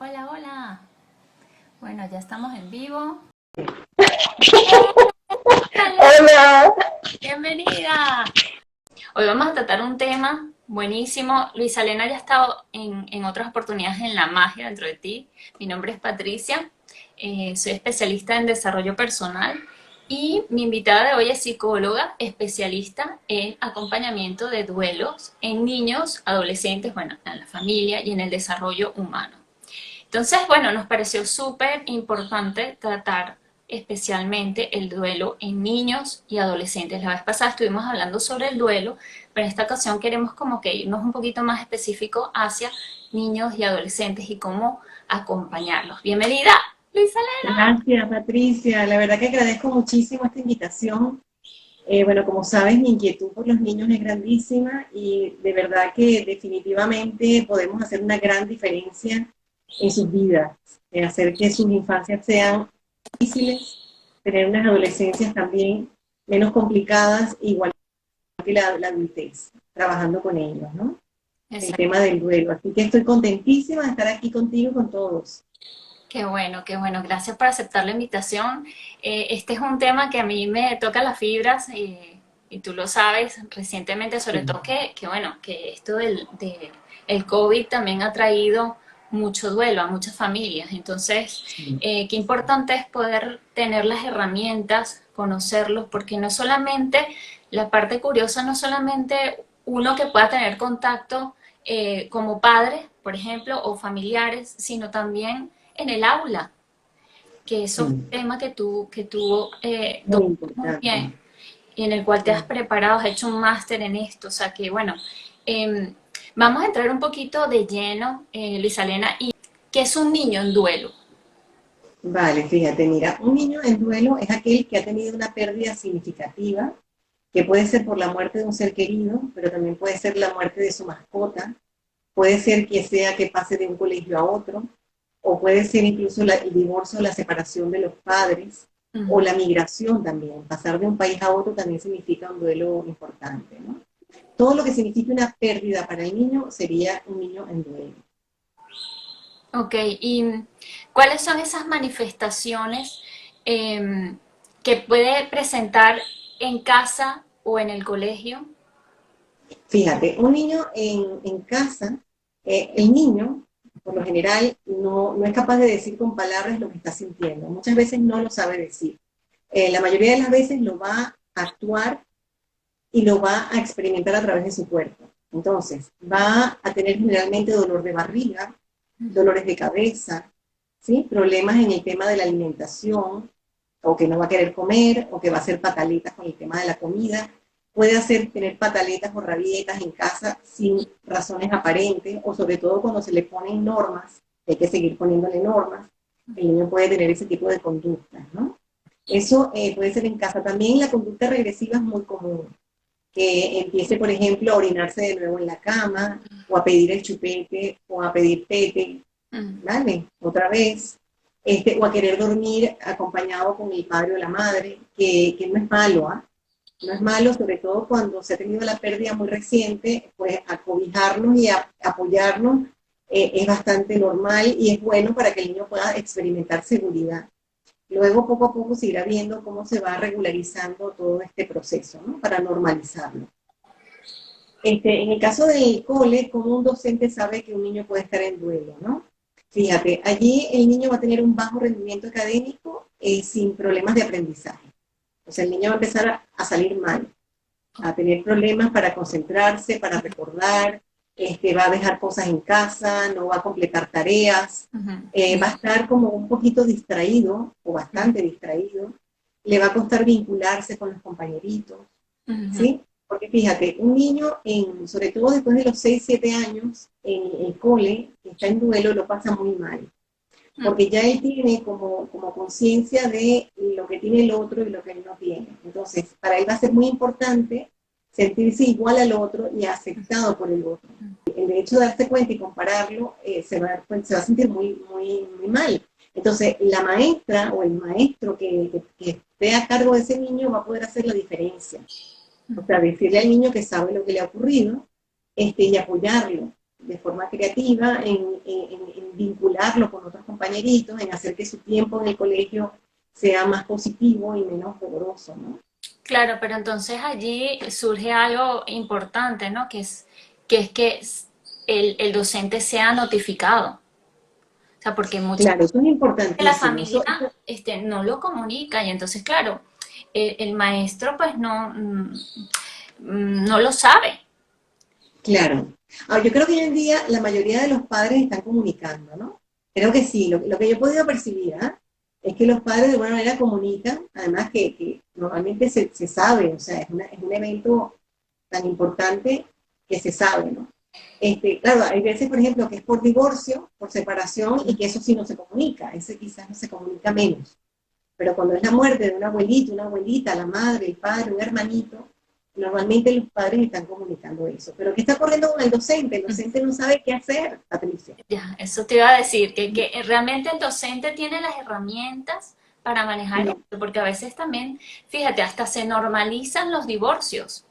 Hola, hola. Bueno, ya estamos en vivo. ¡Dale! Hola. ¡Bienvenida! Hoy vamos a tratar un tema buenísimo. Luisa Elena ya ha estado en otras oportunidades en la magia dentro de ti. Mi nombre es Patricia, soy especialista en desarrollo personal y mi invitada de hoy es psicóloga, especialista en acompañamiento de duelos en niños, adolescentes, bueno, en la familia y en el desarrollo humano. Entonces, bueno, nos pareció súper importante tratar especialmente el duelo en niños y adolescentes. La vez pasada estuvimos hablando sobre el duelo, pero en esta ocasión queremos como que irnos un poquito más específico hacia niños y adolescentes y cómo acompañarlos. Bienvenida, Luisa Elena. Gracias, Patricia. La verdad que agradezco muchísimo esta invitación. Bueno, como sabes, mi inquietud por los niños es grandísima y de verdad que definitivamente podemos hacer una gran diferencia en sus vidas, en hacer que sus infancias sean difíciles, tener unas adolescencias también menos complicadas, igual que la adultez, trabajando con ellos, ¿no? El Exacto. tema del duelo. Así que estoy contentísima de estar aquí contigo y con todos. Qué bueno, qué bueno. Gracias por aceptar la invitación. Este es un tema que a mí me toca las fibras y tú lo sabes recientemente, sobre todo que bueno, que esto el COVID también ha traído mucho duelo a muchas familias. Entonces, Sí. qué importante es poder tener las herramientas, conocerlos, porque no solamente, la parte curiosa, no solamente uno que pueda tener contacto como padre, por ejemplo, o familiares, sino también en el aula, que eso es un Sí, tema que tú muy dominas muy importante. bien y en el cual te has Sí. preparado, has hecho un máster en esto, o sea que bueno, eh, vamos a entrar un poquito de lleno, Luisa Elena, y ¿qué es un niño en duelo? Vale, fíjate, mira, un niño en duelo es aquel que ha tenido una pérdida significativa, que puede ser por la muerte de un ser querido, pero también puede ser la muerte de su mascota, puede ser que sea que pase de un colegio a otro, o puede ser incluso el divorcio o la separación de los padres, o Ujú. la migración también. Pasar de un país a otro también significa un duelo importante, ¿no? Todo lo que signifique una pérdida para el niño sería un niño en duelo. Ok, ¿y cuáles son esas manifestaciones eh, que puede presentar en casa o en el colegio? Fíjate, un niño en casa, el niño, por lo general, no es capaz de decir con palabras lo que está sintiendo. Muchas veces no lo sabe decir. La mayoría de las veces lo va a actuar y lo va a experimentar a través de su cuerpo. Entonces, va a tener generalmente dolor de barriga, dolores de cabeza, ¿sí? Problemas en el tema de la alimentación, o que no va a querer comer, o que va a hacer pataletas con el tema de la comida. Puede tener pataletas o rabietas en casa sin razones aparentes, o sobre todo cuando se le ponen normas, hay que seguir poniéndole normas, el niño puede tener ese tipo de conductas, ¿no? Eso puede ser en casa. También la conducta regresiva es muy común, que empiece, por ejemplo, a orinarse de nuevo en la cama, o a pedir el chupete, o a pedir tete, Mm. ¿vale? Otra vez, o a querer dormir acompañado con el padre o la madre, que no es malo, ¿ah? No es malo, sobre todo cuando se ha tenido la pérdida muy reciente, pues acobijarnos y apoyarnos es bastante normal y es bueno para que el niño pueda experimentar seguridad. Luego, poco a poco, se irá viendo cómo se va regularizando todo este proceso, ¿no? Para normalizarlo. En el caso del cole, ¿cómo un docente sabe que un niño puede estar en duelo, no? Fíjate, allí el niño va a tener un bajo rendimiento académico sin problemas de aprendizaje. O sea, el niño va a empezar a salir mal, a tener problemas para concentrarse, para recordar, va a dejar cosas en casa, no va a completar tareas, Ujú, va a estar como un poquito distraído o ujú, bastante distraído, le va a costar vincularse con los compañeritos, ujú, ¿sí? Porque fíjate, un niño, sobre todo después de los 6 7 años, en el cole, que está en duelo, lo pasa muy mal. ujú. Porque ya él tiene como conciencia de lo que tiene el otro y lo que él no tiene. Entonces, para él va a ser muy importante sentirse igual al otro y aceptado por el otro. El hecho de darse cuenta y compararlo, se va a sentir muy, muy, muy mal. Entonces, la maestra o el maestro que esté a cargo de ese niño va a poder hacer la diferencia. O sea, decirle al niño que sabe lo que le ha ocurrido y apoyarlo. de forma creativa, en vincularlo con otros compañeritos, en hacer que su tiempo en el colegio sea más positivo y menos doloroso, ¿no? Claro, pero entonces allí surge algo importante, ¿no? Que el docente sea notificado. O sea, porque muchas Claro, eso es veces la importantísimo. familia no lo comunica y entonces, claro, el maestro pues no lo sabe. Claro. Ahora, yo creo que hoy en día la mayoría de los padres están comunicando, ¿no? Creo que sí. Lo que yo he podido percibir, ¿ah? Es que los padres de alguna manera comunican, además que normalmente se sabe, o sea, es un evento tan importante que se sabe, ¿no? Claro, hay veces, por ejemplo, que es por divorcio, por separación, y que eso sí no se comunica, ese quizás no se comunica menos. Pero cuando es la muerte de un abuelito, una abuelita, la madre, el padre, un hermanito, normalmente los padres están comunicando eso. Pero ¿qué está ocurriendo con el docente? El docente no sabe qué hacer, Patricia. Ya, eso te iba a decir, que realmente el docente tiene las herramientas para manejar No, esto, porque a veces también, fíjate, hasta se normalizan los divorcios.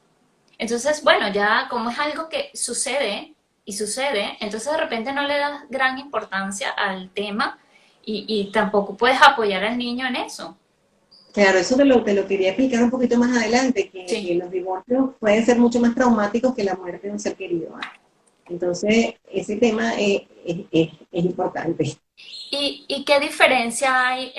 Entonces, bueno, ya como es algo que sucede y sucede, entonces de repente no le das gran importancia al tema y tampoco puedes apoyar al niño en eso. claro, eso te lo quería explicar un poquito más adelante, que Sí. los divorcios pueden ser mucho más traumáticos que la muerte de un ser querido, ¿ah? Entonces, ese tema es importante. ¿Y qué diferencia hay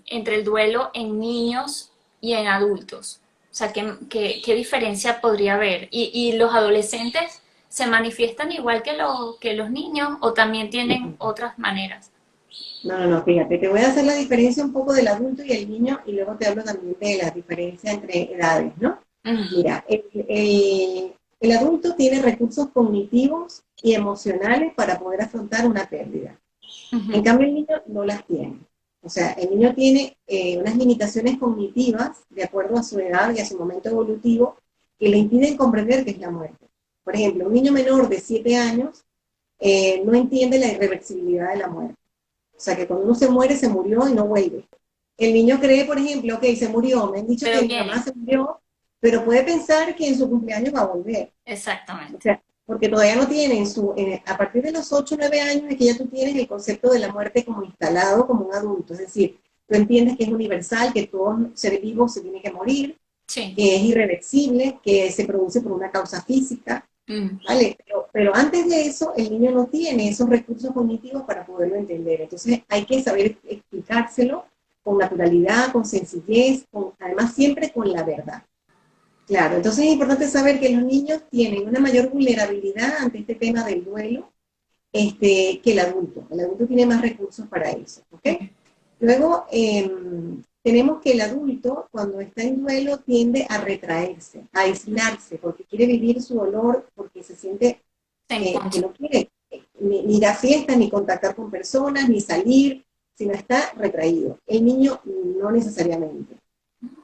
entre el duelo en niños y en adultos? O sea, ¿qué diferencia podría haber? ¿Y los adolescentes se manifiestan igual que los niños o también tienen otras maneras? No, no, no, fíjate, te voy a hacer la diferencia un poco del adulto y el niño y luego te hablo también de la diferencia entre edades, ¿no? Ujú, Mira, el adulto tiene recursos cognitivos y emocionales para poder afrontar una pérdida. En ujú, cambio, el niño no las tiene. O sea, el niño tiene unas limitaciones cognitivas de acuerdo a su edad y a su momento evolutivo que le impiden comprender qué es la muerte. Por ejemplo, un niño menor de 7 años no entiende la irreversibilidad de la muerte. O sea, que cuando uno se muere, se murió y no vuelve. El niño cree, por ejemplo, ok, se murió, me han dicho pero que mi mamá viene, se murió, pero puede pensar que en su cumpleaños va a volver. O exactamente. sea, porque todavía no tiene a partir de los 8 o 9 años es que ya tú tienes el concepto de la muerte como instalado como un adulto. Es decir, tú entiendes que es universal, que todo ser vivo se tiene que morir, Sí. que es irreversible, que se produce por una causa física, Mm. ¿vale? Pero antes de eso, el niño no tiene esos recursos cognitivos para poderlo entender. Entonces hay que saber explicárselo con naturalidad, con sencillez, además siempre con la verdad. Claro, entonces es importante saber que los niños tienen una mayor vulnerabilidad ante este tema del duelo que el adulto. El adulto tiene más recursos para eso, ¿ok? Luego, tenemos que el adulto, cuando está en duelo, tiende a retraerse, a aislarse, porque quiere vivir su dolor, porque se siente Se que encuentra. no quiere ni ir a fiestas, ni contactar con personas, ni salir, sino está retraído. El niño no necesariamente,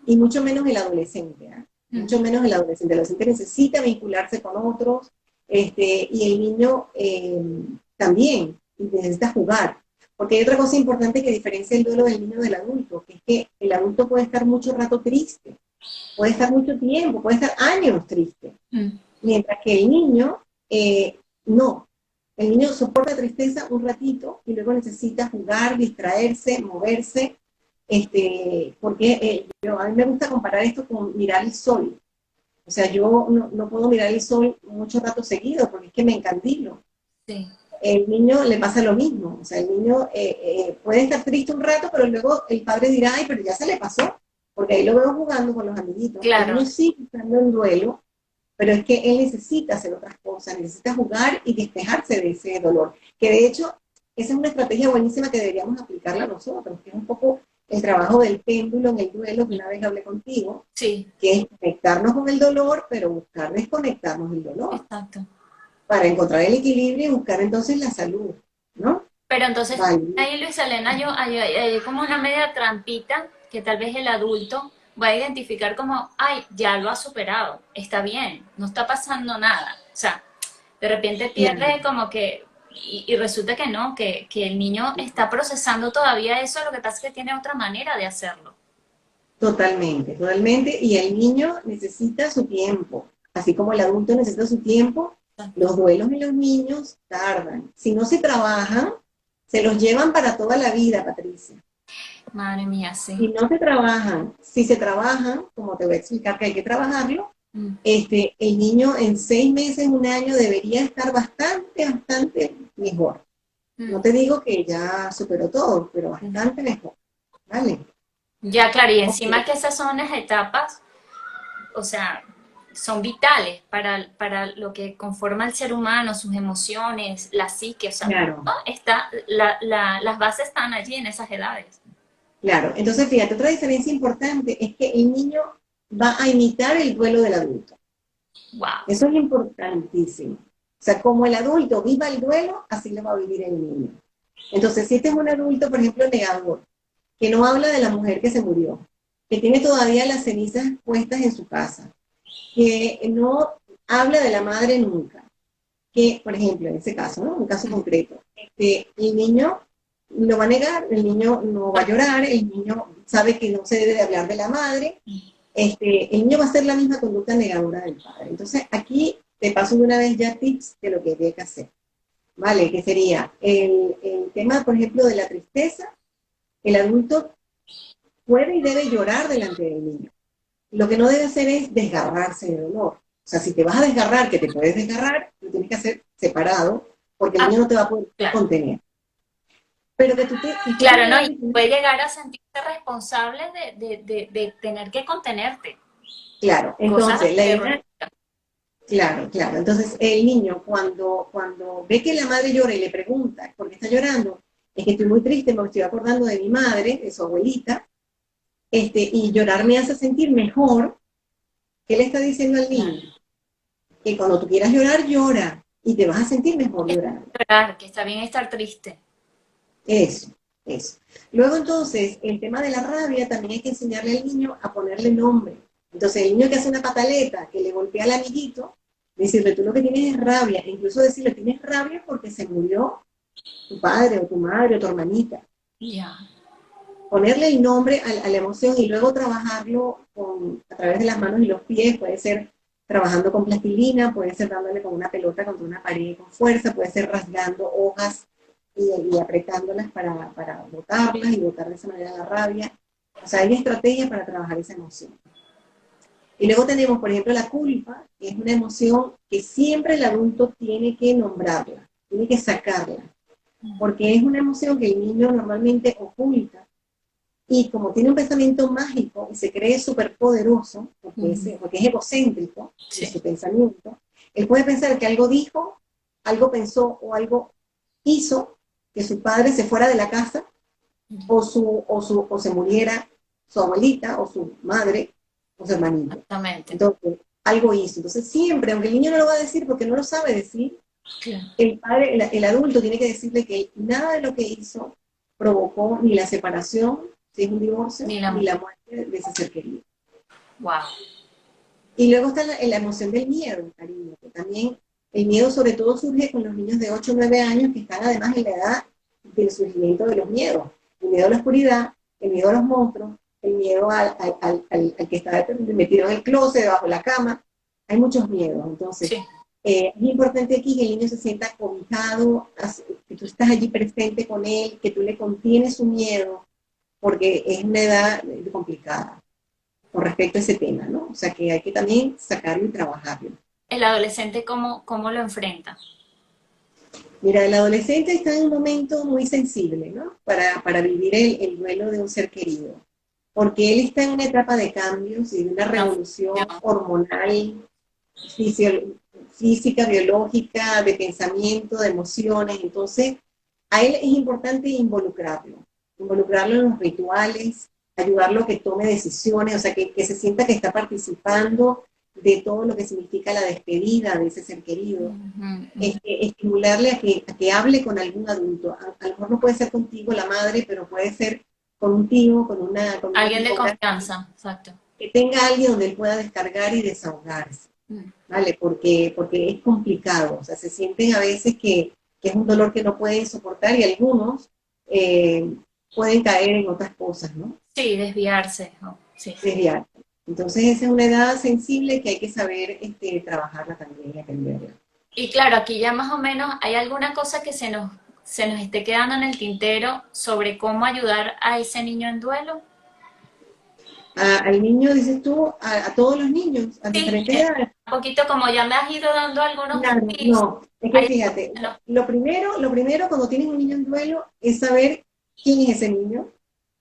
y mucho menos el adolescente, ¿eh? Mucho Ujú. menos el adolescente. El adolescente necesita vincularse con otros, y el niño también necesita jugar. Porque hay otra cosa importante que diferencia el duelo del niño del adulto, que es que el adulto puede estar mucho rato triste, puede estar mucho tiempo, puede estar años triste, Mm. mientras que el niño no. El niño soporta tristeza un ratito y luego necesita jugar, distraerse, moverse, porque a mí me gusta comparar esto con mirar el sol. O sea, yo no puedo mirar el sol mucho rato seguido porque es que me encandilo. Sí, El niño le pasa lo mismo. O sea, el niño puede estar triste un rato, pero luego el padre dirá, ay, pero ya se le pasó, porque ahí lo veo jugando con los amiguitos. El claro. niño sigue estando en duelo, pero es que él necesita hacer otras cosas, necesita jugar y despejarse de ese dolor. Que de hecho, esa es una estrategia buenísima que deberíamos aplicarla nosotros, que es un poco el trabajo del péndulo en el duelo, que una vez hablé contigo, Sí, que es conectarnos con el dolor, pero buscar desconectarnos del dolor, exacto. para encontrar el equilibrio y buscar entonces la salud, ¿no? Pero entonces, Vale. ahí Luis Elena, hay como una media trampita que tal vez el adulto va a identificar como, ay, ya lo ha superado, está bien, no está pasando nada. O sea, de repente pierde Claro. como que, y resulta que no, que el niño está procesando todavía eso, lo que pasa es que tiene otra manera de hacerlo. Totalmente, totalmente. Y el niño necesita su tiempo, así como el adulto necesita su tiempo. Los duelos en los niños tardan. Si no se trabajan, se los llevan para toda la vida, Patricia. Madre mía, Si sí. no se trabajan, si se trabajan, como te voy a explicar que hay que trabajarlo, Mm. el niño en 6 meses, un año, debería estar bastante mejor. No Mm. te digo que ya superó todo, pero bastante mejor, ¿vale? Ya, claro, y Ok. encima que esas son las etapas, o sea, son vitales para lo que conforma el ser humano, sus emociones, la psique, o sea, Claro, ¿no? Las bases están allí en esas edades. claro. Entonces, fíjate, otra diferencia importante es que el niño va a imitar el duelo del adulto. Wow. Eso es importantísimo. O sea, como el adulto viva el duelo, así lo va a vivir el niño. Entonces, si este es un adulto, por ejemplo, negador, que no habla de la mujer que se murió, que tiene todavía las cenizas puestas en su casa, que no habla de la madre nunca, que, por ejemplo, en ese caso, ¿no? Un caso concreto, el niño lo va a negar, el niño no va a llorar, el niño sabe que no se debe de hablar de la madre, el niño va a hacer la misma conducta negadora del padre. Entonces, aquí te paso de una vez ya tips de lo que hay que hacer, ¿vale? Que sería el tema, por ejemplo, de la tristeza. El adulto puede y debe llorar delante del niño. Lo que no debe hacer es desgarrarse de dolor. O sea, si te vas a desgarrar, que te puedes desgarrar, lo tienes que hacer separado, porque el Ah, niño no te va a poder claro. contener. Pero que tú Claro, ¿no? tengas, Y puede llegar a sentirse responsable de tener que contenerte. claro, Cosas entonces la idea, terroríficas. claro. Entonces el niño cuando ve que la madre llora y le pregunta por qué está llorando, es que estoy muy triste, me estoy acordando de mi madre, de su abuelita, y llorar me hace sentir mejor. ¿Qué le está diciendo al Claro. niño? Que cuando tú quieras llorar, llora y te vas a sentir mejor Es llorando. llorar, que está bien estar triste. Eso, eso. Luego entonces, el tema de la rabia también hay que enseñarle al niño a ponerle nombre. Entonces, el niño que hace una pataleta, que le golpea al amiguito, decirle, tú lo que tienes es rabia, e incluso decirle, tienes rabia porque se murió tu padre o tu madre o tu hermanita. Ya. Ponerle el nombre a la emoción y luego trabajarlo a través de las manos y los pies, puede ser trabajando con plastilina, puede ser dándole con una pelota contra una pared con fuerza, puede ser rasgando hojas y apretándolas para botarlas y botar de esa manera la rabia. O sea, hay estrategias para trabajar esa emoción. Y luego tenemos, por ejemplo, la culpa, que es una emoción que siempre el adulto tiene que nombrarla, tiene que sacarla, porque es una emoción que el niño normalmente oculta y como tiene un pensamiento mágico y se cree súper poderoso, porque es egocéntrico en Sí. su pensamiento, él puede pensar que algo dijo, algo pensó o algo hizo que su padre se fuera de la casa o se muriera su abuelita o su madre o su hermanito. Exactamente. Entonces, algo hizo. Entonces, siempre, aunque el niño no lo va a decir porque no lo sabe decir, Claro. el padre, el adulto tiene que decirle que nada de lo que hizo provocó ni la separación, si es un divorcio, Ni la ni muerte. la muerte de ese ser querido. Wow. Y luego está la emoción del miedo, cariño, que también el miedo sobre todo surge con los niños de 8 o 9 años que están además en la edad del surgimiento de los miedos. El miedo a la oscuridad, el miedo a los monstruos, el miedo al que está metido en el closet, debajo de la cama. Hay muchos miedos. Entonces, Sí. es importante aquí que el niño se sienta cobijado, que tú estás allí presente con él, que tú le contienes su miedo, porque es una edad complicada con respecto a ese tema, ¿no? O sea que hay que también sacarlo y trabajarlo. El adolescente, ¿cómo lo enfrenta? Mira, el adolescente está en un momento muy sensible, ¿no? Para vivir el duelo de un ser querido, porque él está en una etapa de cambios y de una revolución Transformación. hormonal, fisio- física, biológica, de pensamiento, de emociones. Entonces, a él es importante involucrarlo en los rituales, ayudarlo a que tome decisiones, o sea, que se sienta que está participando de todo lo que significa la despedida de ese ser querido. Estimularle a que hable con algún adulto. A lo mejor no puede ser contigo, la madre, pero puede ser con un tío, con un Alguien de amigo, confianza, exacto. que tenga alguien donde él pueda descargar y desahogarse. Mm. ¿Vale? Porque es complicado, o sea, se sienten a veces que es un dolor que no pueden soportar y algunos eh, pueden caer en otras cosas, ¿no? Sí, desviarse. Oh, sí, sí. Desviar. Entonces esa es una edad sensible que hay que saber trabajarla también y atenderla. Y claro, aquí ya más o menos hay alguna cosa que se nos esté quedando en el tintero sobre cómo ayudar a ese niño en duelo. Al niño, dices tú, a todos los niños, a Sí, diferentes edades. un poquito como ya me has ido dando algunos Claro, tips, no, es que hay fíjate, no, lo primero cuando tienes un niño en duelo es saber quién es ese niño,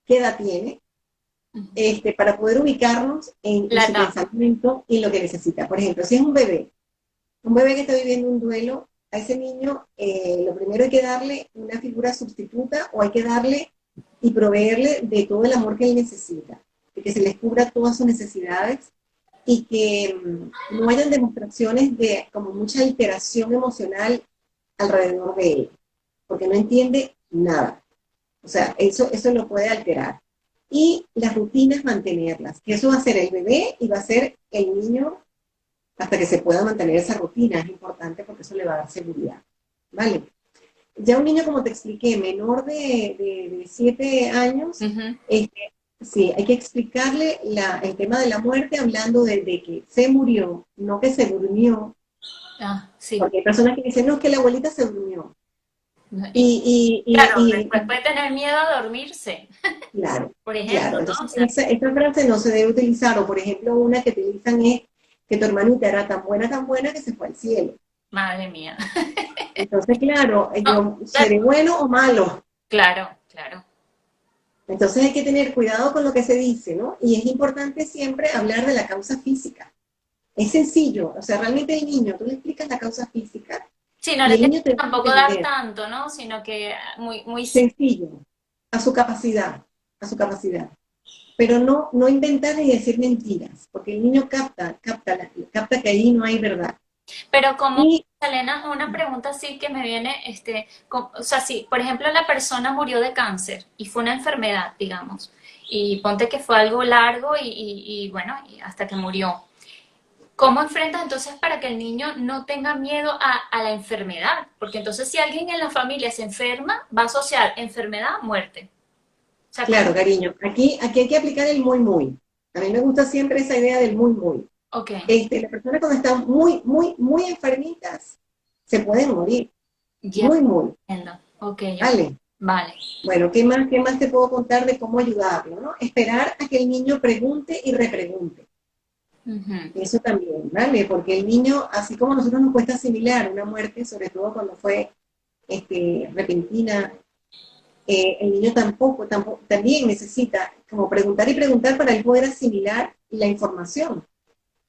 qué edad tiene, para poder ubicarnos en la su etapa. pensamiento y en lo que necesita. Por ejemplo, si es un bebé que está viviendo un duelo, a ese niño lo primero hay que darle una figura sustituta o hay que darle y proveerle de todo el amor que él necesita, de que se les cubra todas sus necesidades y que no hayan demostraciones de como mucha alteración emocional alrededor de él, porque no entiende nada. O sea, eso lo puede alterar. Y las rutinas mantenerlas, que eso va a ser el bebé y va a ser el niño hasta que se pueda mantener esa rutina. Es importante porque eso le va a dar seguridad. ¿Vale? Ya un niño, como te expliqué, menor de 7 años, Ujú. sí, hay que explicarle el tema de la muerte hablando de que se murió, no que se durmió, Ah, sí. porque hay personas que dicen, no, que la abuelita se durmió. Y Y, y, claro, y, después puede tener miedo a dormirse, claro, por ejemplo, claro. ¿no? O Entonces, sea, esta frase no se debe utilizar, o por ejemplo, una que utilizan es que tu hermanita era tan buena que se fue al cielo. madre mía. Entonces, claro, No, yo seré bueno o malo. claro, claro. Entonces hay que tener cuidado con lo que se dice, ¿no? Y es importante siempre hablar de la causa física. Es sencillo, o sea, realmente el niño, tú le explicas la causa física Sí, no y le el tienes niño que te va a tampoco dar entender, tanto, ¿no? Sino que muy, muy sencillo, a su capacidad, a su capacidad. Pero no inventar ni decir mentiras, porque el niño capta que ahí no hay verdad. Pero como, Y Elena, una pregunta así que me viene, o sea, si, por ejemplo, la persona murió de cáncer y fue una enfermedad, digamos, y ponte que fue algo largo y bueno, y hasta que murió. ¿Cómo enfrentas entonces para que el niño no tenga miedo a la enfermedad? Porque entonces si alguien en la familia se enferma, va a asociar enfermedad a muerte. O sea, como, claro, cariño, aquí hay que aplicar el muy, muy. A mí me gusta siempre esa idea del muy, muy. ok, Las personas cuando están muy, muy, muy enfermitas se pueden morir, ya muy, muy, entiendo. Ok, ok, ¿vale? vale. Bueno, ¿qué más te puedo contar de cómo ayudarlo, ¿no? Esperar a que el niño pregunte y repregunte. Ujú. Eso también, ¿vale? Porque el niño, así como a nosotros nos cuesta asimilar una muerte, sobre todo cuando fue repentina, el niño tampoco, también necesita como preguntar y preguntar para él poder asimilar la información.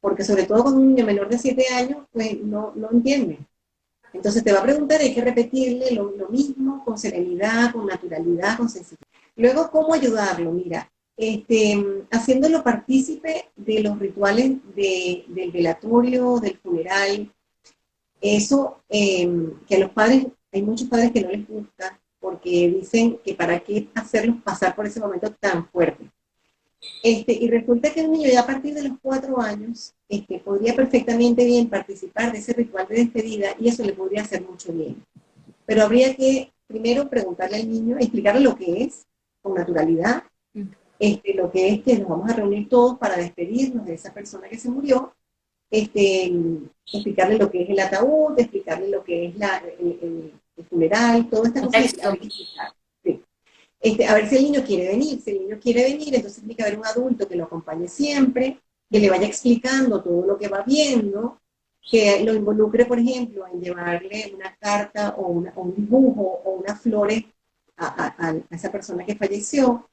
Porque sobre todo con un niño menor de 7 años, pues no entiende. Entonces te va a preguntar, hay que repetirle lo mismo con serenidad, con naturalidad, con sensibilidad. Luego, ¿cómo ayudarlo? Mira, haciéndolo partícipe de los rituales del velatorio, del funeral. Eso que a los padres, hay muchos padres que no les gusta porque dicen que para qué hacerlos pasar por ese momento tan fuerte. Y resulta que un niño ya a partir de los 4 años podría perfectamente bien participar de ese ritual de despedida y eso le podría hacer mucho bien. Pero habría que primero preguntarle al niño, explicarle lo que es con naturalidad, lo que es que nos vamos a reunir todos para despedirnos de esa persona que se murió, explicarle lo que es el ataúd, explicarle lo que es el funeral, toda esta cosa Contexto. hay que explicar. Sí. A ver si el niño quiere venir. Si el niño quiere venir, entonces tiene que haber un adulto que lo acompañe siempre, que le vaya explicando todo lo que va viendo, que lo involucre, por ejemplo, en llevarle una carta o un dibujo o unas flores a esa persona que falleció.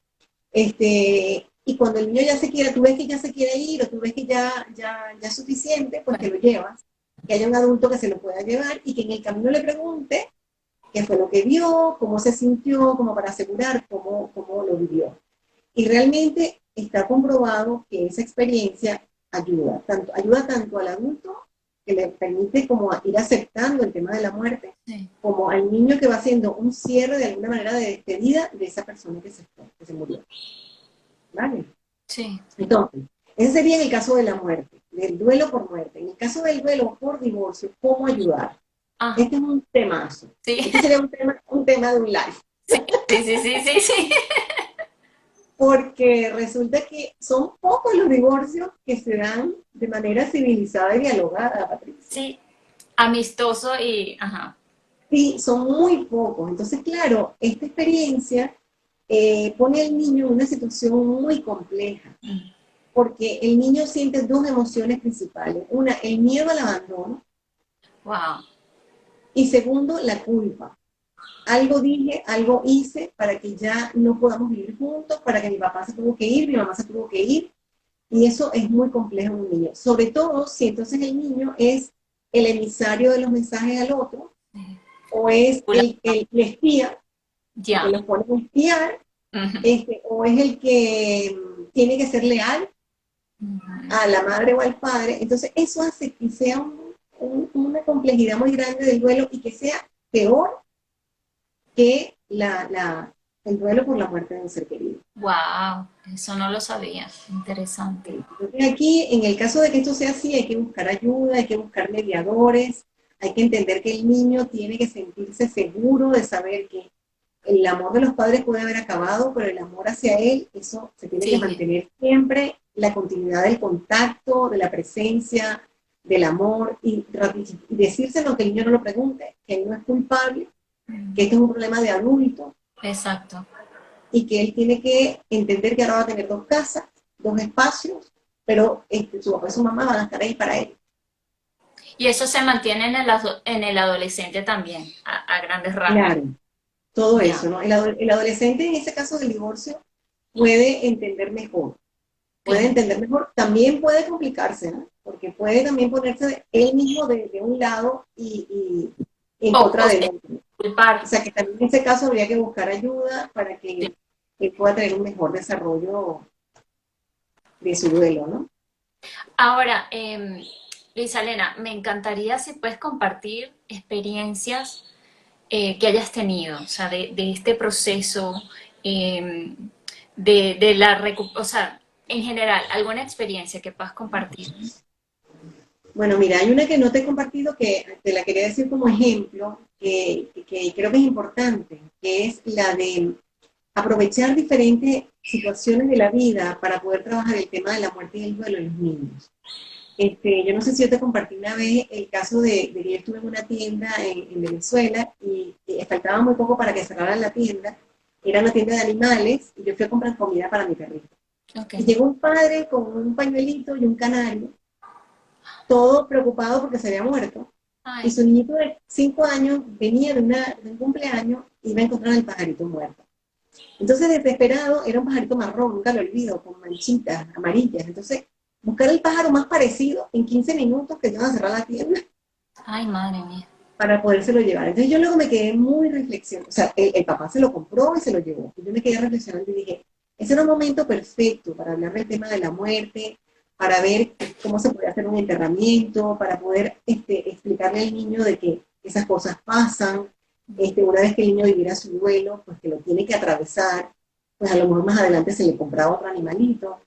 Y cuando el niño ya se quiera, tú ves que ya se quiere ir o tú ves que ya es suficiente, pues te Bueno, lo llevas. Que haya un adulto que se lo pueda llevar y que en el camino le pregunte qué fue lo que vio, cómo se sintió, como para asegurar cómo lo vivió. Y realmente está comprobado que esa experiencia ayuda tanto al adulto, que le permite como ir aceptando el tema de la muerte, sí, como al niño que va haciendo un cierre de alguna manera de despedida de esa persona que se murió. ¿Vale? sí. Entonces, ese sería en el caso de la muerte, del duelo por muerte. En el caso del duelo por divorcio, ¿cómo ayudar? Ah, Este es un temazo. sí, Este sería un tema de un live. sí, sí, sí, sí, sí, sí. Porque resulta que son pocos los divorcios que se dan de manera civilizada y dialogada, Patricia. Sí, amistoso y, ajá. Sí, son muy pocos. Entonces, claro, esta experiencia pone al niño en una situación muy compleja, porque el niño siente dos emociones principales. Una, el miedo al abandono, Wow. y segundo, la culpa. Algo dije, algo hice para que ya no podamos vivir juntos, para que mi papá se tuvo que ir, mi mamá se tuvo que ir, y eso es muy complejo en un niño. Sobre todo si entonces el niño es el emisario de los mensajes al otro, o es el espía, el que Ya. los pone a espiar, Ujú, o es el que tiene que ser leal ujú. a la madre o al padre. Entonces eso hace que sea una complejidad muy grande del duelo y que sea peor que el duelo por la muerte de un ser querido. Wow, eso no lo sabía. Interesante. Entonces aquí, en el caso de que esto sea así, hay que buscar ayuda, hay que buscar mediadores, hay que entender que el niño tiene que sentirse seguro de saber que el amor de los padres puede haber acabado, pero el amor hacia él, eso se tiene que Sigue. mantener siempre, la continuidad del contacto, de la presencia, del amor, y decírselo que el niño no lo pregunte, que él no es culpable, que esto es un problema de adulto, Exacto. y que él tiene que entender que ahora va a tener dos casas, dos espacios, pero su papá y su mamá van a estar ahí para él. Y eso se mantiene en el adolescente también, a grandes rasgos. Claro, todo Ya. eso, ¿no? El adolescente en ese caso del divorcio puede entender mejor, Claro. también puede complicarse, ¿no? Porque puede también ponerse él mismo de un lado y en O contra del sea, otro. O culpar. sea que también en ese caso habría que buscar ayuda para Sí. que él pueda tener un mejor desarrollo de su duelo, ¿no? Ahora, Luisa Elena, me encantaría si puedes compartir experiencias que hayas tenido, o sea, de este proceso, eh, de la o sea, en general, alguna experiencia que puedas compartir. Bueno, mira, hay una que no te he compartido que te la quería decir como ejemplo, que creo que es importante, que es la de aprovechar diferentes situaciones de la vida para poder trabajar el tema de la muerte y el duelo en los niños. Yo no sé si yo te compartí una vez el caso de que yo estuve en una tienda en Venezuela y faltaba muy poco para que cerraran la tienda. Era una tienda de animales y yo fui a comprar comida para mi perrito. Ok. Y llegó un padre con un pañuelito y un canario, todo preocupado porque se había muerto. Y Ay, su niñito de 5 años venía de un cumpleaños y iba a encontrar al pajarito muerto. Entonces, desesperado, era un pajarito marrón, nunca lo olvido, con manchitas amarillas. Entonces, buscar el pájaro más parecido en 15 minutos que iban a cerrar la tienda ay, madre mía. para podérselo llevar. Entonces, yo luego me quedé muy reflexionando. O sea, el papá se lo compró y se lo llevó. Y yo me quedé reflexionando y dije, ese era un momento perfecto para hablar del tema de la muerte, para ver cómo se puede hacer un enterramiento, para poder explicarle al niño de que esas cosas pasan. Una vez que el niño viviera su duelo, pues que lo tiene que atravesar, pues a lo mejor más adelante se le compraba otro animalito.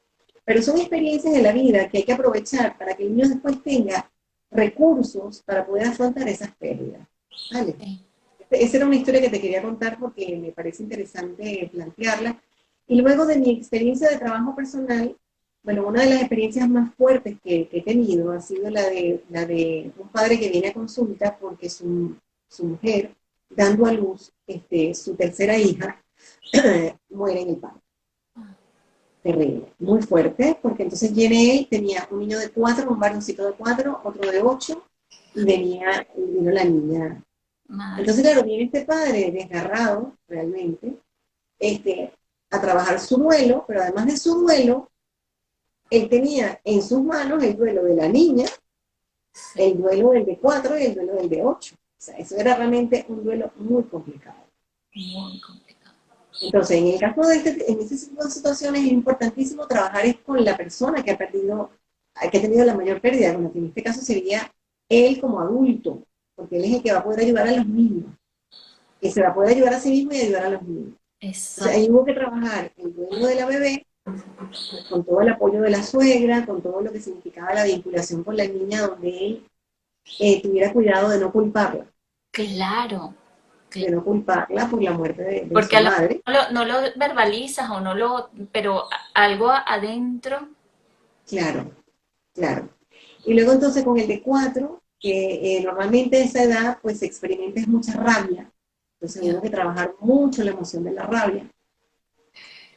Pero son experiencias de la vida que hay que aprovechar para que el niño después tenga recursos para poder afrontar esas pérdidas. ¿Vale? Sí. Esa era una historia que te quería contar porque me parece interesante plantearla. Y luego de mi experiencia de trabajo personal, bueno, una de las experiencias más fuertes que he tenido ha sido la de un padre que viene a consulta porque su mujer, dando a luz su tercera hija, muere en el parto. Terrible, muy fuerte, porque entonces viene él, tenía un niño de 4, un varoncito de 4, otro de 8, y vino la niña. Madre. Entonces, claro, viene este padre desgarrado, realmente, a trabajar su duelo, pero además de su duelo, él tenía en sus manos el duelo de la niña, Sí, el duelo del de 4 y el duelo del de 8. O sea, eso era realmente un duelo muy complicado. muy complicado. Entonces, en el caso en este tipo de situaciones es importantísimo trabajar es con la persona que ha tenido la mayor pérdida, bueno, que en este caso sería él como adulto, porque él es el que va a poder ayudar a los niños, que se va a poder ayudar a sí mismo y ayudar a los niños. Entonces, Exacto. ahí hubo que trabajar el duelo de la bebé, pues, con todo el apoyo de la suegra, con todo lo que significaba la vinculación con la niña, donde él tuviera cuidado Claro, de no culparla por la muerte de porque su a lo madre. mejor no lo verbalizas o no lo, pero algo adentro, Claro, claro. Y luego entonces con el de 4 que normalmente a esa edad pues se experimenta mucha rabia, entonces Ya. tengo que trabajar mucho la emoción de la rabia.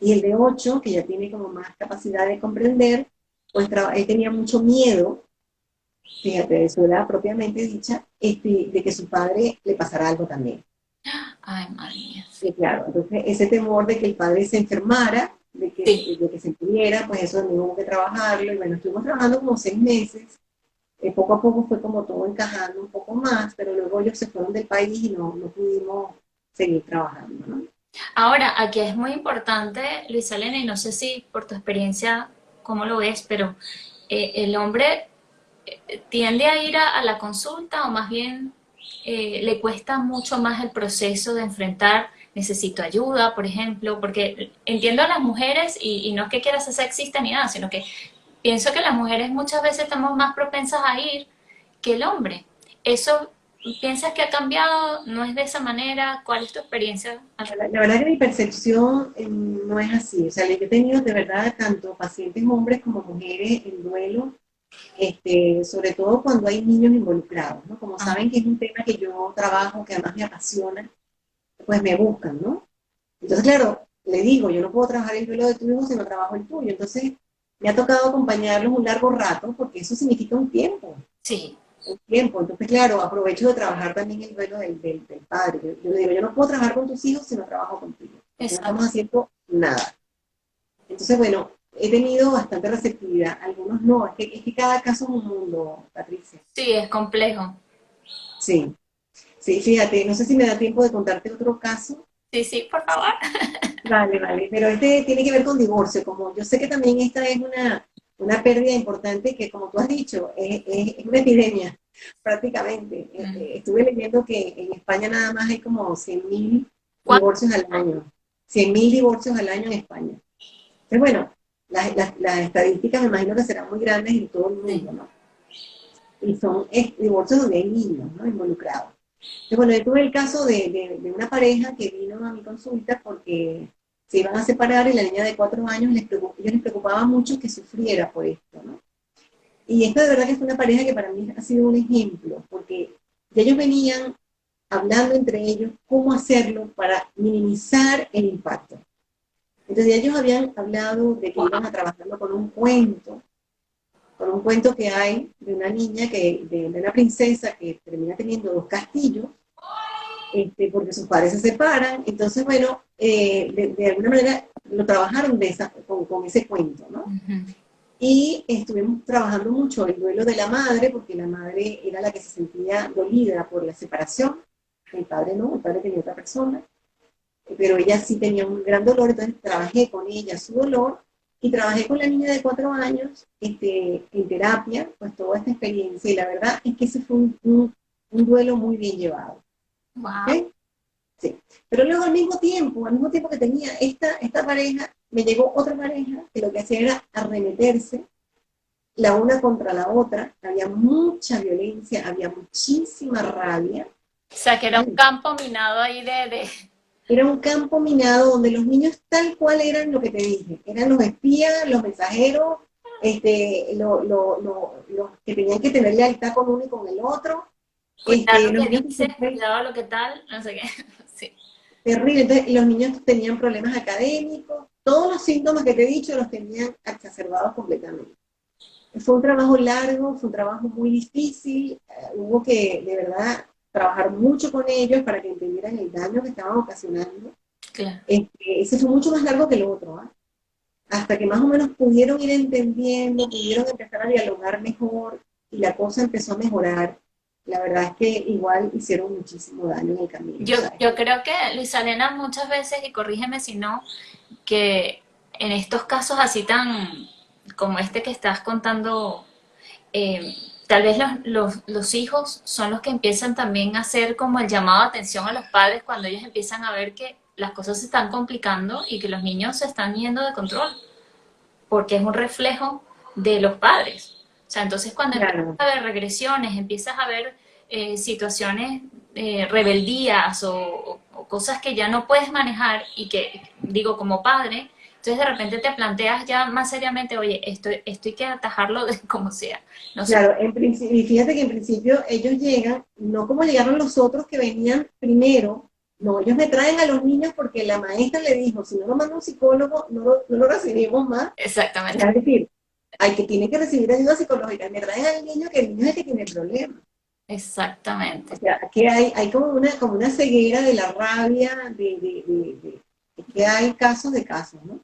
Y el de 8 que ya tiene como más capacidad de comprender, pues él tenía mucho miedo, fíjate, de su edad propiamente dicha, de que su padre le pasara algo también. Ay, madre mía, Y sí. claro, entonces ese temor de que el padre se enfermara, Sí. de que se muriera, pues eso tuvimos que trabajarlo. Y bueno, estuvimos trabajando como 6 meses. Poco a poco fue como todo encajando un poco más, pero luego ellos se fueron del país y no pudimos seguir trabajando, ¿no? Ahora, aquí es muy importante, Luisa Elena, y no sé si por tu experiencia, cómo lo ves, pero el hombre tiende a ir a la consulta o más bien le cuesta mucho más el proceso de enfrentar, necesito ayuda, por ejemplo, porque entiendo a las mujeres y no es que quiera ser sexista ni nada, sino que pienso que las mujeres muchas veces estamos más propensas a ir que el hombre. ¿Eso piensas que ha cambiado? ¿No es de esa manera? ¿Cuál es tu experiencia al respecto? La verdad que mi percepción no es así. O sea, yo he tenido de verdad tanto pacientes hombres como mujeres en duelo, sobre todo cuando hay niños involucrados, ¿no? Como Ah, saben que es un tema que yo trabajo, que además me apasiona, pues me buscan, ¿no? Entonces, claro, le digo, yo no puedo trabajar el duelo de tu hijo si no trabajo el tuyo. Entonces, me ha tocado acompañarlos un largo rato, porque eso significa un tiempo, sí, un tiempo. Entonces, claro, aprovecho de trabajar también el duelo del padre. Yo le digo, yo no puedo trabajar con tus hijos si no trabajo contigo, porque no estamos exacto. haciendo nada. Entonces, bueno, he tenido bastante receptividad, algunos no, es que cada caso es un mundo, Patricia. Sí, es complejo. Sí, sí, fíjate, no sé si me da tiempo de contarte otro caso. Sí, sí, por favor. Vale, vale, pero este tiene que ver con divorcio, como yo sé que también esta es una pérdida importante que, como tú has dicho, es una epidemia prácticamente. Mm. Estuve leyendo que en España nada más hay como 100.000 ¿Cuánto? divorcios al año, 100.000 divorcios al año en España. Entonces, bueno, las estadísticas me imagino que serán muy grandes en todo el Sí. mundo, ¿no? Y son divorcios donde hay niños, ¿no? Involucrados. Entonces, bueno, yo tuve el caso de una pareja que vino a mi consulta porque se iban a separar y la niña de 4 años, ellos les preocupaba mucho que sufriera por esto, ¿no? Y esto de verdad que fue una pareja que para mí ha sido un ejemplo, porque ya ellos venían hablando entre ellos cómo hacerlo para minimizar el impacto. Entonces ellos habían hablado de que iban Wow. a trabajarlo con un cuento que hay de una niña, de una princesa que termina teniendo 2 castillos, porque sus padres se separan. Entonces, bueno, de alguna manera lo trabajaron con ese cuento, ¿no? Ujú. Y estuvimos trabajando mucho el duelo de la madre, porque la madre era la que se sentía dolida por la separación, el padre no, el padre tenía otra persona, pero ella sí tenía un gran dolor, entonces trabajé con ella su dolor y trabajé con la niña de 4 años en terapia, pues toda esta experiencia, y la verdad es que ese fue un duelo muy bien llevado. Wow. ¿Ok? Sí. Pero luego al mismo tiempo que tenía esta pareja, me llegó otra pareja que lo que hacía era arremeterse la una contra la otra, había mucha violencia, había muchísima rabia. O sea, que era un ¿Vale? campo minado ahí de... Era un campo minado donde los niños tal cual eran lo que te dije, eran los espías, los mensajeros, los que tenían que tener lealtad con uno y con el otro. Cuidado lo Los que niños dices, cuidado lo que tal, no sé qué. Sí. terrible. Entonces, los niños tenían problemas académicos, todos los síntomas que te he dicho los tenían exacerbados completamente. Fue un trabajo largo, fue un trabajo muy difícil, hubo que de verdad trabajar mucho con ellos para que entendieran el daño que estaban ocasionando. Claro. Ese fue mucho más largo que el otro, ¿eh? Hasta que más o menos pudieron ir entendiendo, pudieron empezar a dialogar mejor y la cosa empezó a mejorar. La verdad es que igual hicieron muchísimo daño en el camino, ¿sabes? Yo creo que Luisa Elena muchas veces, y corrígeme si no, que en estos casos así tan como este que estás contando, tal vez los hijos son los que empiezan también a hacer como el llamado de atención a los padres cuando ellos empiezan a ver que las cosas se están complicando y que los niños se están yendo de control, porque es un reflejo de los padres. O sea, entonces cuando empiezas Claro, a ver regresiones, empiezas a ver situaciones, rebeldías o cosas que ya no puedes manejar y que, digo, como padre, Entonces de repente te planteas ya más seriamente, oye, esto hay que atajarlo de como sea. No sé. Claro, en principio, y fíjate que en principio ellos llegan, no como llegaron los otros que venían primero, no, ellos me traen a los niños porque la maestra le dijo, si no lo manda un psicólogo, no lo recibimos más. O sea, Exactamente, es decir, tiene que recibir ayuda psicológica, me traen al niño que el niño es el que tiene el problema. O exactamente. sea, que hay como una ceguera de la rabia, de que hay casos de casos, ¿no?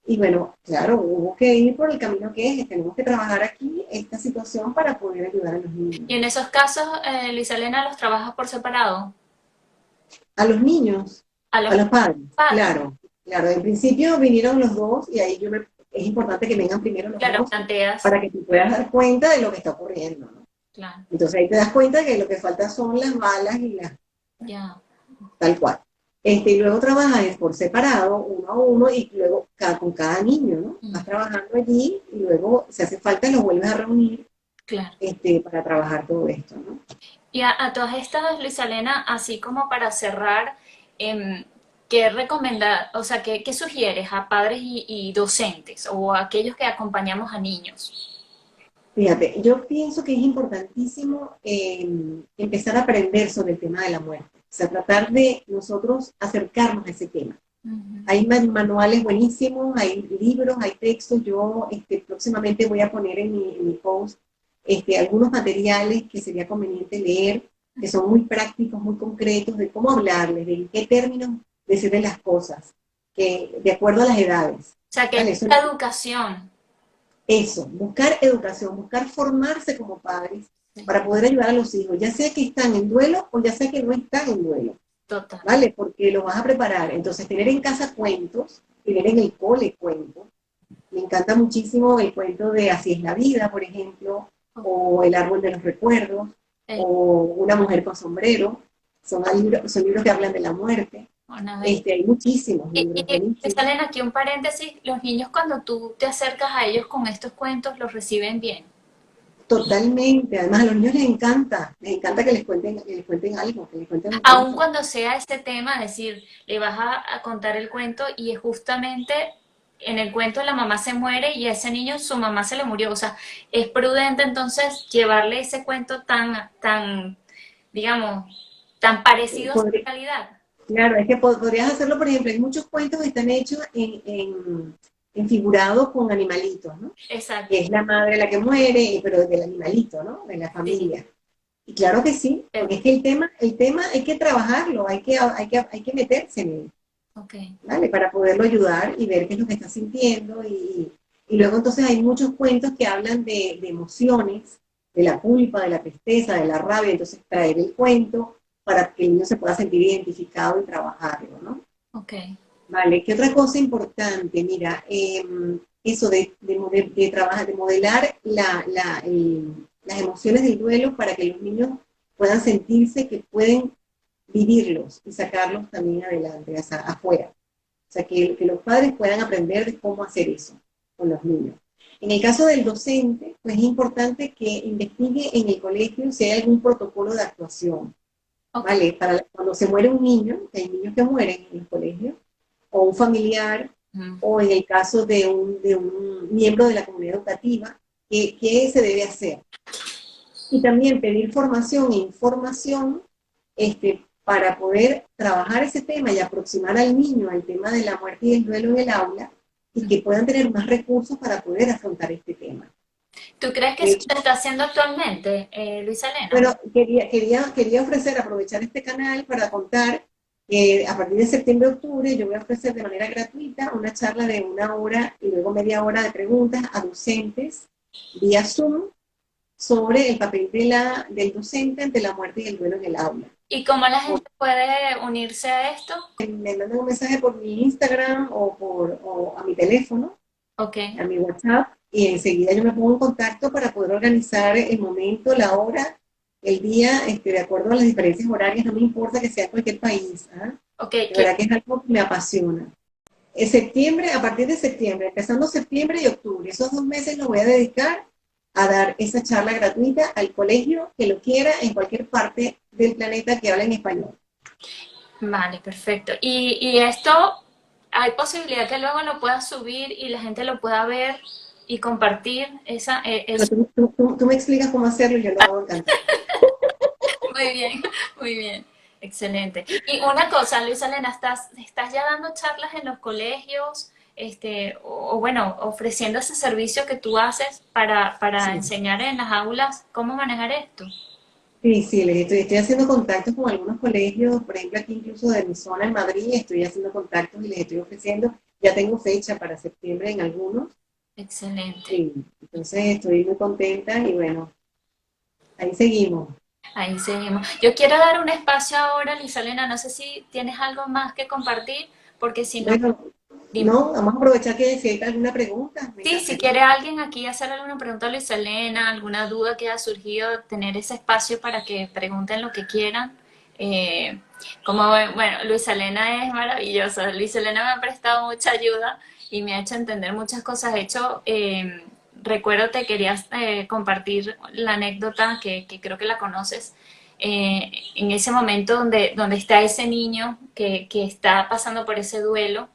Y bueno, claro, hubo que ir por el camino que es, tenemos que trabajar aquí esta situación para poder ayudar a los niños. Y en esos casos, Luisa Elena los trabaja por separado, A los niños, a a los los padres, padres. claro, claro. En principio vinieron los dos y ahí es importante que vengan primero los Claro, dos planteas, para que tú puedas dar cuenta de lo que está ocurriendo, ¿no? claro, Entonces ahí te das cuenta que lo que falta son las balas y las ya. tal cual. Y luego trabajas por separado, uno a uno, y luego con cada niño, ¿no? Mm, Vas trabajando allí y luego, si hace falta, los vuelves a reunir claro. para trabajar todo esto, ¿no? Y a todas estas, Luisa Elena, así como para cerrar, em, ¿qué recomendar, o sea, qué sugieres a padres y docentes o a aquellos que acompañamos a niños? Fíjate, yo pienso que es importantísimo empezar a aprender sobre el tema de la muerte. O sea, tratar de nosotros acercarnos a ese tema. Ujú. Hay manuales buenísimos, hay libros, hay textos. Yo próximamente voy a poner en mi post algunos materiales que sería conveniente leer, que son muy prácticos, muy concretos, de cómo hablarles, de en qué términos decirles las cosas, que de acuerdo a las edades. O sea, que hay ¿Vale? mucha educación. Eso, buscar educación, buscar formarse como padres Sí, para poder ayudar a los hijos, ya sea que están en duelo o ya sea que no están en duelo. total. ¿Vale? Porque lo vas a preparar. Entonces, tener en casa cuentos, tener en el cole cuentos. Me encanta muchísimo el cuento de Así es la vida, por ejemplo, o El árbol de los recuerdos, Eh, o Una mujer con sombrero. Son libros que hablan de la muerte. una bella. Hay muchísimos libros Y buenísimos. salen aquí un paréntesis, los niños cuando tú te acercas a ellos con estos cuentos los reciben bien. Totalmente. Además, a los niños les encanta que les cuenten algo, que les cuenten un Aun cuento. cuando sea este tema, es decir, le vas a contar el cuento y es justamente en el cuento la mamá se muere y a ese niño su mamá se le murió. O sea, es prudente entonces llevarle ese cuento tan, digamos, tan parecido a su Podría- realidad. Claro, es que podrías hacerlo, por ejemplo, hay muchos cuentos que están hechos en figurados con animalitos, ¿no? Exacto. Que es la madre la que muere, pero del animalito, ¿no? De la Sí, familia. Y claro que sí, porque es que el tema hay que trabajarlo, hay que meterse en él, ok. ¿vale? Para poderlo ayudar y ver qué es lo que está sintiendo. Y luego entonces hay muchos cuentos que hablan de emociones, de la culpa, de la tristeza, de la rabia, entonces traer el cuento para que el niño se pueda sentir identificado y trabajarlo, ¿no? Ok. Vale, ¿qué otra cosa importante? Mira, eso de trabajar, de modelar las emociones del duelo para que los niños puedan sentirse que pueden vivirlos y sacarlos también adelante, afuera. O sea, que los padres puedan aprender de cómo hacer eso con los niños. En el caso del docente, pues es importante que investigue en el colegio si hay algún protocolo de actuación, Ok. ¿vale? Para cuando se muere un niño, que hay niños que mueren en los colegios, o un familiar, Mm. o en el caso de un miembro de la comunidad educativa, ¿qué se debe hacer? Y también pedir formación e información para poder trabajar ese tema y aproximar al niño al tema de la muerte y el duelo en el aula y que puedan tener más recursos para poder afrontar este tema. ¿Tú crees que De eso hecho, se está haciendo actualmente, Luisa Elena? bueno, quería ofrecer, aprovechar este canal para contar que a partir de septiembre-octubre yo voy a ofrecer de manera gratuita una charla de 1 hora y luego media hora de preguntas a docentes vía Zoom sobre el papel del docente ante la muerte y el duelo en el aula. ¿Y cómo la gente puede unirse a esto? Me mandan un mensaje por mi Instagram o a mi teléfono, Ok, a mi WhatsApp, y enseguida yo me pongo en contacto para poder organizar el momento, la hora, el día, de acuerdo a las diferencias horarias, no me importa que sea cualquier país. ¿Ah? ok, De verdad que es algo que me apasiona. En septiembre, a partir de septiembre, empezando septiembre y octubre, esos 2 meses los voy a dedicar a dar esa charla gratuita al colegio que lo quiera en cualquier parte del planeta que hable en español. vale, perfecto. Y esto hay posibilidad que luego lo puedas subir y la gente lo pueda ver y compartir Pero eso. tú me explicas cómo hacerlo y yo lo hago encantado. Muy bien, muy bien. Excelente. Y una cosa, Luisa Elena, ¿estás ya dando charlas en los colegios, o bueno, ofreciendo ese servicio que tú haces para Sí. enseñar en las aulas cómo manejar esto? Sí, sí, estoy haciendo contactos con algunos colegios, por ejemplo, aquí incluso de mi zona en Madrid, estoy haciendo contactos y les estoy ofreciendo, ya tengo fecha para septiembre en algunos, Excelente. sí, entonces estoy muy contenta y bueno, ahí seguimos. Ahí seguimos. Yo quiero dar un espacio ahora, Luisa Elena, no sé si tienes algo más que compartir, porque si no, Bueno, dime. no, vamos a aprovechar que si hay alguna pregunta, me Sí, si encantaría. quiere alguien aquí hacer alguna pregunta a Luis Elena, alguna duda que haya surgido, tener ese espacio para que pregunten lo que quieran. Eh, como bueno, Luis Elena es maravillosa. Luis Elena me ha prestado mucha ayuda y me ha hecho entender muchas cosas. De hecho, recuerdo te querías compartir la anécdota que creo que la conoces. En ese momento donde está ese niño que está pasando por ese duelo,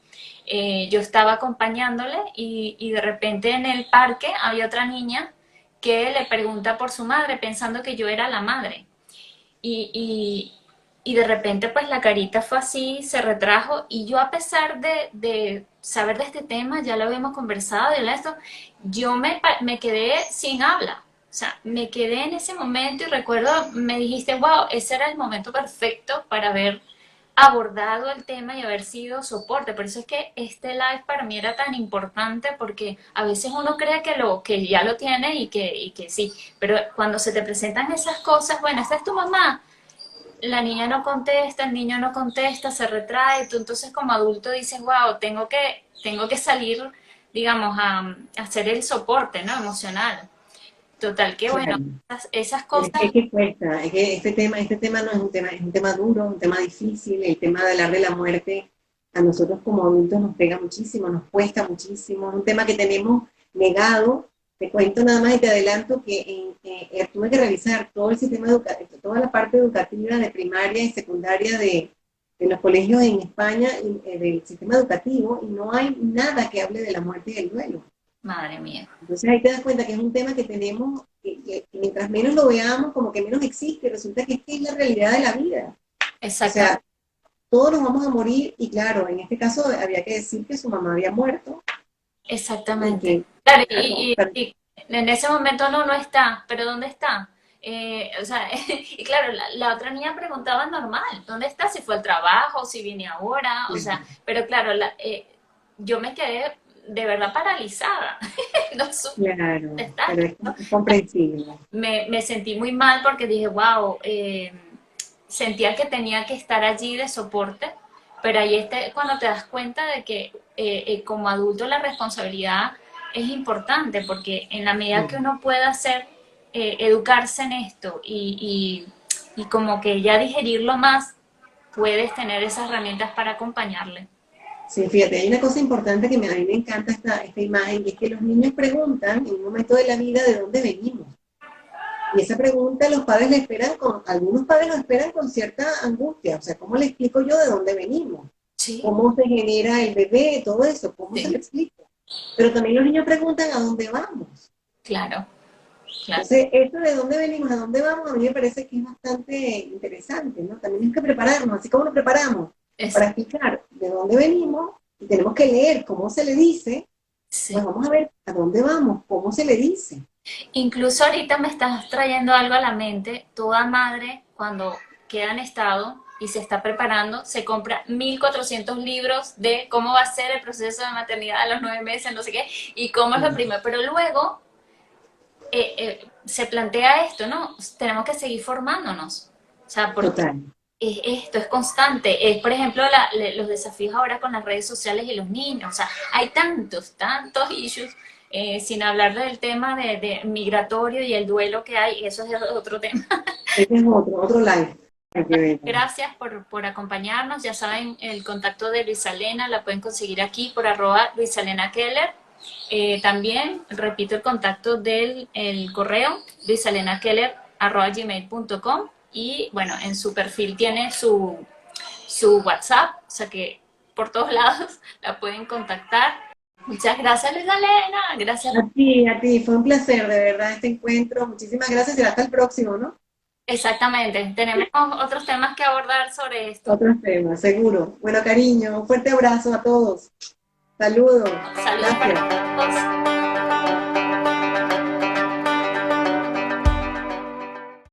yo estaba acompañándole y de repente en el parque había otra niña que le pregunta por su madre pensando que yo era la madre. Y, y, y de repente pues la carita fue así, se retrajo y yo a pesar de saber de este tema, ya lo habíamos conversado y esto, yo me quedé sin habla. O sea, me quedé en ese momento y recuerdo, me dijiste, wow, ese era el momento perfecto para ver abordado el tema y haber sido soporte. Por eso es que este live para mí era tan importante porque a veces uno cree que ya lo tiene y que sí, pero cuando se te presentan esas cosas, bueno, esta es tu mamá, la niña no contesta, el niño no contesta, se retrae, tú entonces como adulto dices, wow, tengo que salir, digamos, a hacer el soporte, ¿no? Emocional. Total, que bueno, Claro. esas cosas, Es que cuesta, es que este tema no es un tema duro, un tema difícil, el tema de hablar de la muerte a nosotros como adultos nos pega muchísimo, nos cuesta muchísimo, es un tema que tenemos negado. Te cuento nada más y te adelanto que tuve que revisar todo el sistema educativo, toda la parte educativa de primaria y secundaria de los colegios en España, del sistema educativo, y no hay nada que hable de la muerte y del duelo. madre mía, Entonces ahí te das cuenta que es un tema que tenemos, que mientras menos lo veamos, como que menos existe. Resulta que es la realidad de la vida. O exactamente. sea, todos nos vamos a morir y claro, en este caso había que decir que su mamá había muerto y Exactamente. que, Claro, claro, y en ese momento no está, pero ¿dónde está? O sea, y claro, la otra niña preguntaba normal, ¿dónde está? Si fue al trabajo, si viene ahora, o sea, pero claro, yo me quedé de verdad paralizada, no supe claro, dónde está. pero es comprensible. Me sentí muy mal porque dije, wow, sentía que tenía que estar allí de soporte, pero ahí cuando te das cuenta de que como adulto la responsabilidad es importante, porque en la medida que uno pueda hacer, educarse en esto y como que ya digerirlo más, puedes tener esas herramientas para acompañarle. Sí, fíjate, hay una cosa importante que a mí me encanta esta imagen, y es que los niños preguntan en un momento de la vida de dónde venimos. Y esa pregunta los padres la esperan algunos padres lo esperan con cierta angustia, o sea, ¿cómo le explico yo de dónde venimos? Sí, ¿Cómo se genera el bebé? Todo eso, ¿cómo se sí, lo explico? Pero también los niños preguntan a dónde vamos. claro, claro. Entonces, esto de dónde venimos, a dónde vamos, a mí me parece que es bastante interesante, ¿no? También hay que prepararnos, así como nos preparamos Es, para explicar de dónde venimos, y tenemos que leer cómo se le dice, pues sí. vamos a ver a dónde vamos, cómo se le dice. Incluso ahorita me estás trayendo algo a la mente. Toda madre, cuando queda en estado y se está preparando, se compra 1400 libros de cómo va a ser el proceso de maternidad a los 9 meses, no sé qué, y cómo es lo primero. Pero luego se plantea esto, ¿no? Tenemos que seguir formándonos. O sea, porque Total. esto es constante. Es, por ejemplo, los desafíos ahora con las redes sociales y los niños. O sea, hay tantos issues, sin hablar del tema de migratorio y el duelo que hay. Eso es otro tema. Ese es otro live. Hay que verlo. Gracias por acompañarnos. Ya saben, el contacto de Luisalena la pueden conseguir aquí por @Luisalena Keller. También repito el contacto del el correo luisalenakeller@gmail.com y bueno, en su perfil tiene su WhatsApp, o sea que por todos lados, la pueden contactar. Muchas gracias, Luisa Elena. Gracias. A ti, fue un placer de verdad este encuentro. Muchísimas gracias y hasta el próximo, ¿no? Exactamente. Tenemos otros temas que abordar sobre esto. Otros temas, seguro. Bueno, cariño, un fuerte abrazo a todos. Saludos. Saludos Gracias. para todos.